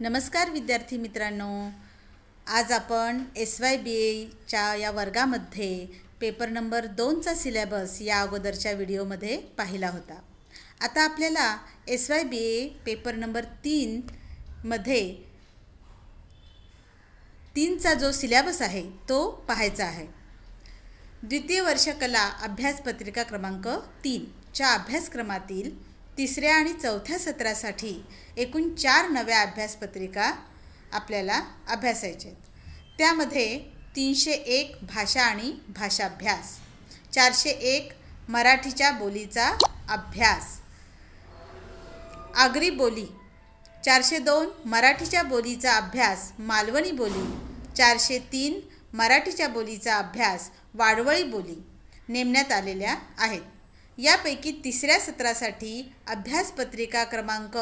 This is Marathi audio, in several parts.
नमस्कार विद्यार्थी मित्रांनो, आज आपण SYBAच्या या वर्गामध्ये पेपर नंबर 2चा सिलेबस या अगोदरच्या व्हिडिओमध्ये पाहिला होता। आता आपल्याला SYBA पेपर नंबर 3 मध्ये 3चा जो सिलेबस आहे तो पाहायचा आहे। द्वितीय वर्ष कला अभ्यासपत्रिका क्रमांक 3 च्या अभ्यासक्रमातील तिसऱ्या आणि चौथ्या सत्रासाठी एकूण 4 नव्या अभ्यासपत्रिका आपल्याला अभ्यासायच्या आहेत। त्यामध्ये 301 भाषा आणि भाषाभ्यास, 401 मराठीच्या बोलीचा अभ्यास, आगरी बोली, 402 मराठीच्या बोलीचा अभ्यास मालवणी बोली, 403 मराठीच्या बोलीचा अभ्यास वाडवळी बोली नेमण्यात आलेल्या आहेत। यापैकी तिसऱ्या सत्रासाठी अभ्यासपत्रिका क्रमांक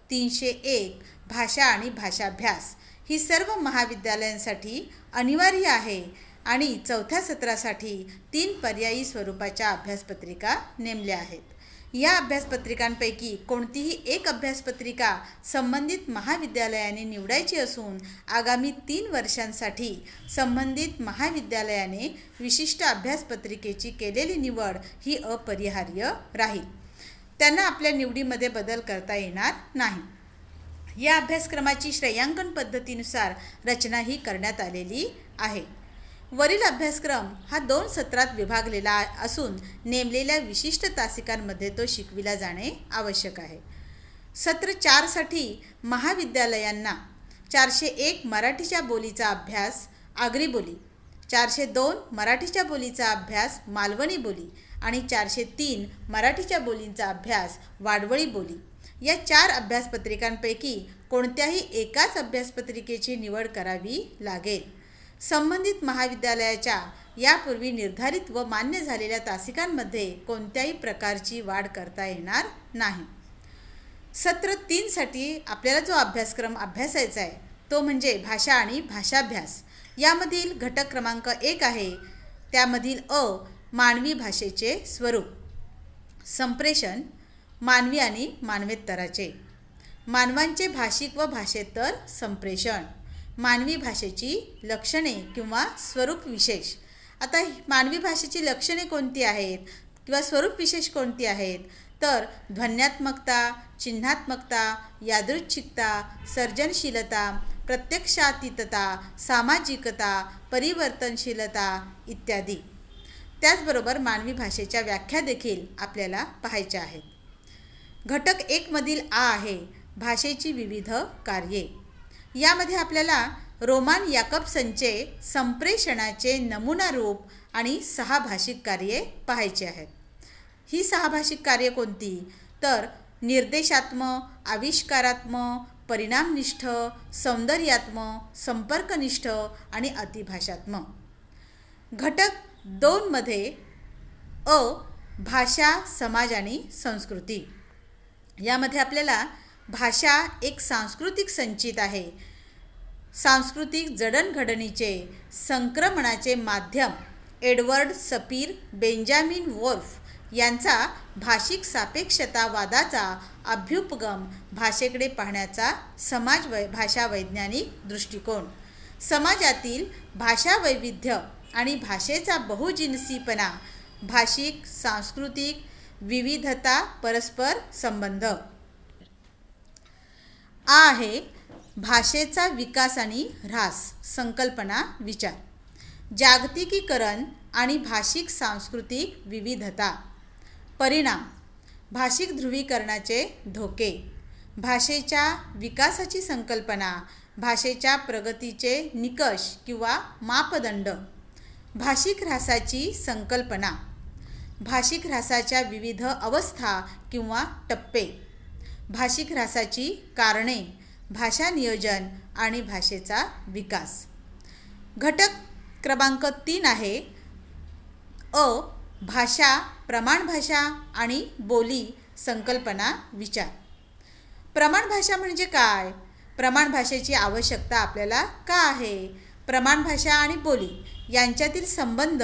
301 भाषा आणि भाषाभ्यास ही सर्व महाविद्यालयांसाठी अनिवार्य आहे आणि चौथ्या सत्रासाठी 3 पर्यायी स्वरूपाच्या अभ्यासपत्रिका नेमल्या आहेत। या अभ्यासपत्रिकांपैकी कोणतीही एक अभ्यासपत्रिका संबंधित महाविद्यालयाने निवडायची असून आगामी 3 वर्षांसाठी संबंधित महाविद्यालयाने विशिष्ट अभ्यासपत्रिकेची केलेली निवड ही अपरिहार्य राहील। त्यांना आपल्या निवडीमध्ये बदल करता येणार नाही। या अभ्यासक्रमाची श्रेयांकन पद्धतीनुसार रचनाही करण्यात आलेली आहे। वरील अभ्यासक्रम हा 2 सत्रात विभागलेला असून नेमलेल्या विशिष्ट तासिकांमध्ये तो शिकविला जाणे आवश्यक आहे। सत्र 4 साठी महाविद्यालयांना 401 मराठीच्या बोलीचा अभ्यास आगरी बोली, 402 मराठीच्या बोलीचा अभ्यास मालवणी बोली आणि 403 मराठीच्या बोलींचा अभ्यास वाडवळी बोली या 4 अभ्यासपत्रिकांपैकी कोणत्याही एकाच अभ्यासपत्रिकेची निवड करावी लागेल। संबंधित महाविद्यालयाच्या यापूर्वी निर्धारित व मान्य झालेल्या तासिकांमध्ये कोणत्याही प्रकारची वाढ करता येणार नाही। सत्र 3 साठी आपल्याला जो अभ्यासक्रम अभ्यासायचा आहे तो म्हणजे भाषा आणि भाषाभ्यास। यामधील घटक क्रमांक 1 आहे, त्यामधील अ मानवी भाषेचे स्वरूप, संप्रेषण मानवी आणि मानवेतराचे, मानवांचे भाषिक व भाषेतर संप्रेषण, मानवी भाषेची लक्षणे किंवा स्वरूप विशेष। आता मानवी भाषेची लक्षणे कोणती आहेत किंवा स्वरूप विशेष कोणती आहेत तर ध्वन्यात्मकता, चिन्हात्मकता, यादृच्छिकता, सर्जनशीलता, प्रत्यक्षातीतता, सामाजिकता, परिवर्तनशीलता इत्यादी। त्याचबरोबर मानवी भाषेच्या व्याख्या देखील आपल्याला पाहायच्या आहेत। घटक 1 मधील आ आहे भाषेची विविध कार्ये। यामध्ये आपल्याला रोमान याकबसनचे संप्रेषणाचे नमुना रूप आणि 6 भाषिक कार्ये पाहायची आहेत। ही 6 भाषिक कार्ये कोणती तर निर्देशात्मक, आविष्कारात्मक, परिणामनिष्ठ, सौंदर्यात्मक, संपर्कनिष्ठ आणि अतिभाषात्मक। घटक 2 मध्ये अ भाषा, समाज आणि संस्कृती। यामध्ये आपल्याला भाषा एक सांस्कृतिक संचित आहे। सांस्कृतिक जडणघडणीचे संक्रमणाचे माध्यम एडवर्ड सपीर, बेंजामिन वोल्फ यांचा भाषिक सापेक्षतावादाचा अभ्युपगम, भाषेकडे पाहण्याचा भाषा वैज्ञानिक दृष्टिकोन, समाजातील भाषा वैविध्य आणि भाषेचा बहुजिनसीपणा, भाषिक सांस्कृतिक विविधता, परस्पर संबंध। आ आहे भाषेचा विकास आणि ऱ्हास, संकल्पना विचार, जागतिकीकरण आणि भाषिक सांस्कृतिक विविधता, परिणाम, भाषिक ध्रुवीकरणाचे धोके, भाषेच्या विकासाची संकल्पना, भाषेच्या प्रगतीचे निकष किंवा मापदंड, भाषिक ऱ्हासाची संकल्पना, भाषिक ऱ्हासाच्या विविध अवस्था किंवा टप्पे, भाषिक ऱ्हासाची कारणे, भाषा नियोजन आणि भाषेचा विकास। घटक क्रमांक 3 आहे अ भाषा, प्रमाण भाषा आणि बोली, संकल्पना विचार। प्रमाण भाषा म्हणजे काय? प्रमाण भाषेची आवश्यकता आपल्याला का आहे? प्रमाण भाषा आणि बोली यांच्यातील संबंध,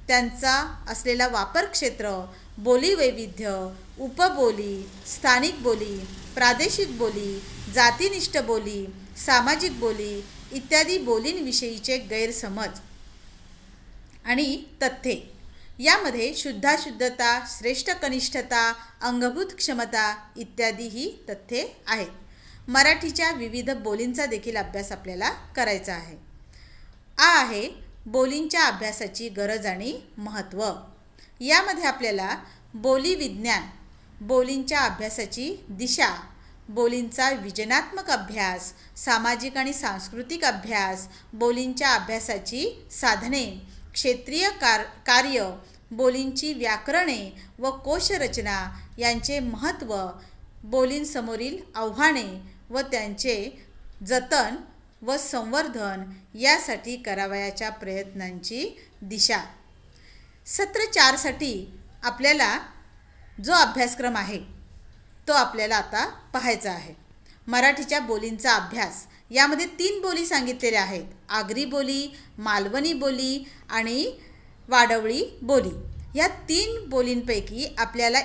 त्यांचा असलेला वापर क्षेत्र, बोली वैविध्य, उपबोली, स्थानिक बोली, प्रादेशिक बोली जातीनिष्ठ बोली, सामाजिक बोली इत्यादी बोलींविषयीचे गैरसमज आणि तथ्ये. यामध्ये शुद्धाशुद्धता, श्रेष्ठ कनिष्ठता, अंगभूत क्षमता इत्यादी ही तथ्ये आहेत. मराठीच्या विविध बोलींचा देखील अभ्यास आपल्याला करायचा आहे. आहे बोलींच्या अभ्यासाची गरज आणि महत्त्व. यामध्ये आपल्याला बोली विज्ञान, बोलींच्या अभ्यासाची दिशा, बोलींचा विजनात्मक अभ्यास, सामाजिक आणि सांस्कृतिक अभ्यास, बोलींच्या अभ्यासाची साधने, क्षेत्रीय कार्य, बोलींची व्याकरणे व कोशरचना यांचे महत्त्व, बोलींसमोरील आव्हाने व त्यांचे जतन व संवर्धन यासाठी करावयाच्या प्रयत्नांची दिशा. सत्र 4 साठी आपल्याला जो अभ्यासक्रम आहे तो आपल्याला आता पाहायचा आहे. मराठीच्या बोलींचा अभ्यास. यामध्ये 3 बोली सांगितलेल्या आहेत. आगरी बोली, मालवणी बोली आणि वाडवळी बोली. या 3 बोलींपैकी आपल्याला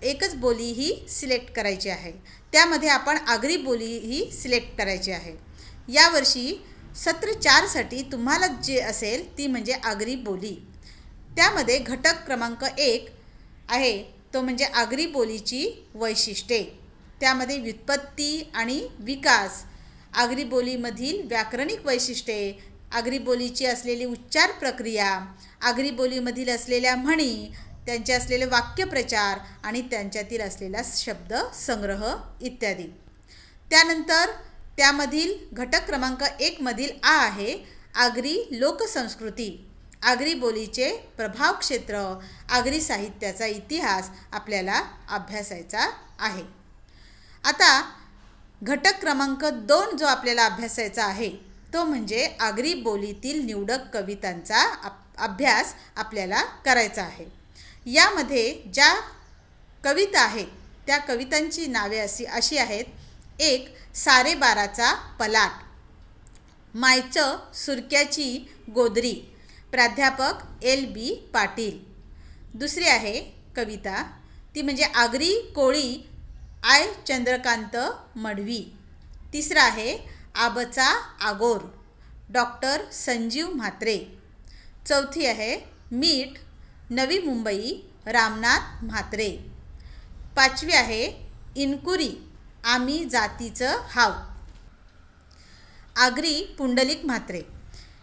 एकच बोली ही सिलेक्ट करायची आहे. त्यामध्ये आपण आगरी बोली ही सिलेक्ट करायची आहे. यावर्षी सत्र 4 साठी तुम्हाला जे असेल ती म्हणजे आगरी बोली. त्यामध्ये घटक क्रमांक 1 आहे तो म्हणजे आगरी बोलीची वैशिष्ट्ये. त्यामध्ये व्युत्पत्ती आणि विकास, आगरी बोलीमधील व्याकरणिक वैशिष्ट्ये, आगरी बोलीची असलेली उच्चार प्रक्रिया, आगरी बोलीमधील असलेल्या म्हणी, त्यांचे असलेले वाक्यप्रचार आणि त्यांच्यातील असलेला शब्द संग्रह इत्यादी. त्यानंतर त्यामधील घटक क्रमांक 1 मधील आहे आगरी लोकसंस्कृती, आगरी बोलीचे प्रभाव क्षेत्र, आगरी साहित्याचा इतिहास आपल्याला अभ्यासायचा आहे. आता घटक क्रमांक 2 जो आपल्याला अभ्यासायचा आहे तो म्हणजे आगरी बोलीतील निवडक कवितांचा अभ्यास आपल्याला करायचा आहे. यामध्ये ज्या कविता आहेत त्या कवितांची नावे अशी आहेत. 1 सारेबाराचा पलाट, मायचं सुरक्याची गोदरी, प्राध्यापक LB पाटील. दुसरी आहे कविता ती म्हणजे आगरी कोळी I चंद्रकांत मडवी. तिसरा आहे आबचा आगोर, डॉक्टर संजीव म्हात्रे. चौथी आहे मीठ नवी मुंबई, रामनाथ म्हात्रे. 5वी आहे इनकुरी आम्ही जातीचं हाव, आगरी पुंडलिक म्हात्रे.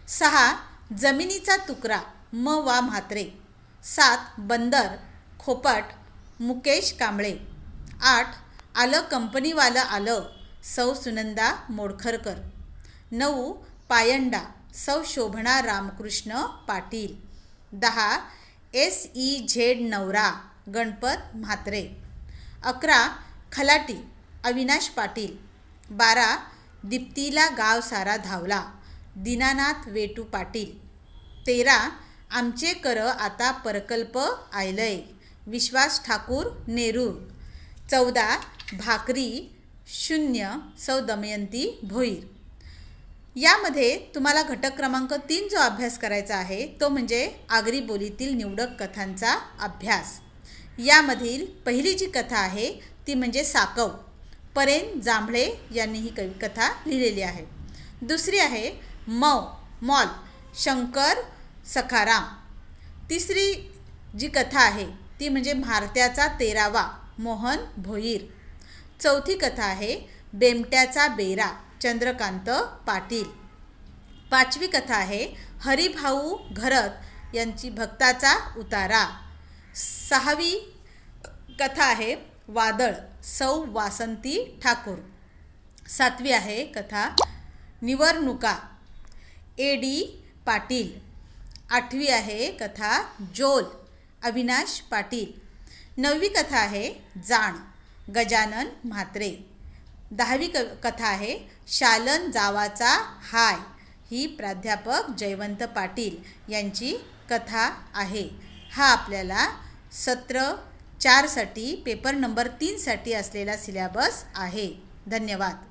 6 जमिनीचा तुकडा म वा म्हात्रे. 7 बंदर खोपट मुकेश कांबळे. 8 आलं कंपनीवालं आलं सौ सुनंदा मोडखरकर. 9 पायंडा सौ शोभना रामकृष्ण पाटील. 10 SEZ नवरा गणपत म्हात्रे. 11 खलाटी अविनाश पाटील. 12 दीप्तीला गाव सारा धावला दीनानाथ वेटू पाटील. 13 आमचे कर आता प्रकल्प आयलय विश्वास ठाकूर नेरूर. 14 भाकरी 0 सौ दमयंती भोईर. यामध्ये तुम्हाला घटक क्रमांक 3 जो अभ्यास करायचा आहे तो म्हणजे आगरी बोलीतील निवडक कथांचा अभ्यास. यामधील पहिली जी कथा आहे ती म्हणजे साकव, परेन जांभळे यांनी ही कथा लिहिलेली आहे. दुसरी आहे मॉल, शंकर सखाराम. तिसरी जी कथा आहे ती म्हणजे म्हारत्याचा 13वा, मोहन भोईर. चौथी कथा आहे बेमट्याचा बेरा, चंद्रकांत पाटील. 5वी कथा आहे हरिभाऊ घरत यांची भक्ताचा उतारा. 6वी कथा आहे वादळ, सौ वासंती ठाकूर. 7वी आहे कथा निवडणुका, AD पाटील. 8वी आहे कथा जोल, अविनाश पाटील. 9वी कथा आहे जाण, गजानन म्हात्रे. 10वी कथा आहे शालन जावाचा हाय, ही प्राध्यापक जयवंत पाटील यांची कथा आहे. हा आपल्याला सत्र 4 साठी पेपर नंबर 3 साठी असलेला सिलेबस आहे. धन्यवाद.